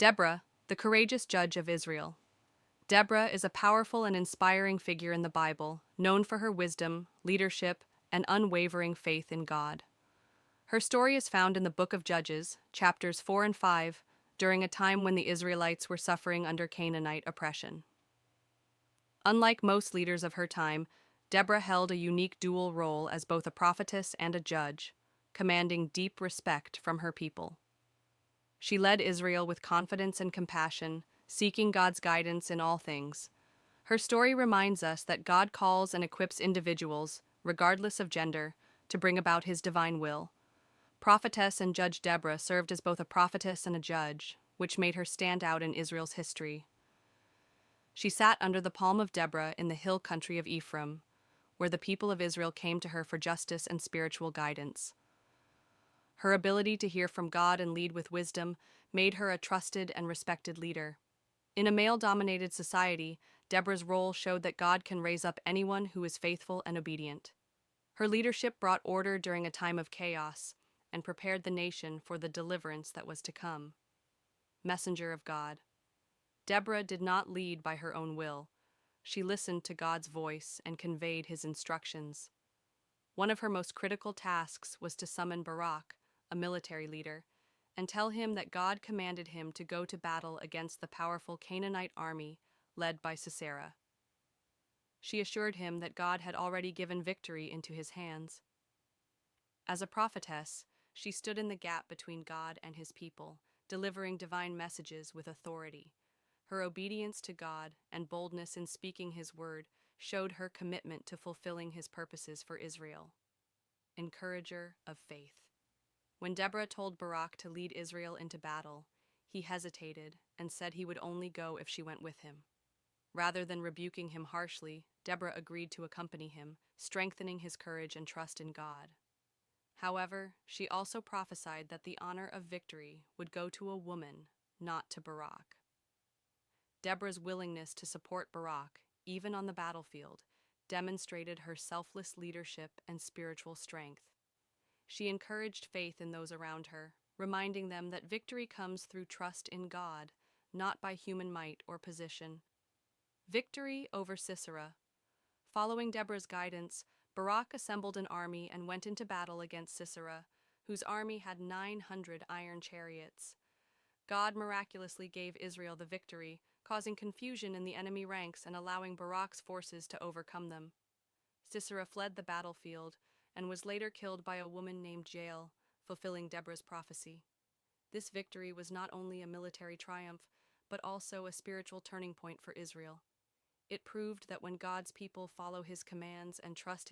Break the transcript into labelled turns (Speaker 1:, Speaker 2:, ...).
Speaker 1: Deborah, the courageous judge of Israel. Deborah is a powerful and inspiring figure in the Bible, known for her wisdom, leadership, and unwavering faith in God. Her story is found in the book of Judges, chapters 4 and 5, during a time when the Israelites were suffering under Canaanite oppression. Unlike most leaders of her time, Deborah held a unique dual role as both a prophetess and a judge, commanding deep respect from her people. She led Israel with confidence and compassion, seeking God's guidance in all things. Her story reminds us that God calls and equips individuals, regardless of gender, to bring about His divine will. Prophetess and Judge Deborah served as both a prophetess and a judge, which made her stand out in Israel's history. She sat under the palm of Deborah in the hill country of Ephraim, where the people of Israel came to her for justice and spiritual guidance. Her ability to hear from God and lead with wisdom made her a trusted and respected leader. In a male-dominated society, Deborah's role showed that God can raise up anyone who is faithful and obedient. Her leadership brought order during a time of chaos and prepared the nation for the deliverance that was to come. Messenger of God. Deborah did not lead by her own will. She listened to God's voice and conveyed His instructions. One of her most critical tasks was to summon Barak, a military leader, and tell him that God commanded him to go to battle against the powerful Canaanite army led by Sisera. She assured him that God had already given victory into his hands. As a prophetess, she stood in the gap between God and His people, delivering divine messages with authority. Her obedience to God and boldness in speaking His word showed her commitment to fulfilling His purposes for Israel. Encourager of faith. When Deborah told Barak to lead Israel into battle, he hesitated and said he would only go if she went with him. Rather than rebuking him harshly, Deborah agreed to accompany him, strengthening his courage and trust in God. However, she also prophesied that the honor of victory would go to a woman, not to Barak. Deborah's willingness to support Barak, even on the battlefield, demonstrated her selfless leadership and spiritual strength. She encouraged faith in those around her, reminding them that victory comes through trust in God, not by human might or position. Victory over Sisera. Following Deborah's guidance, Barak assembled an army and went into battle against Sisera, whose army had 900 iron chariots. God miraculously gave Israel the victory, causing confusion in the enemy ranks and allowing Barak's forces to overcome them. Sisera fled the battlefield and was later killed by a woman named Jael, fulfilling Deborah's prophecy. This victory was not only a military triumph, but also a spiritual turning point for Israel. It proved that when God's people follow His commands and trust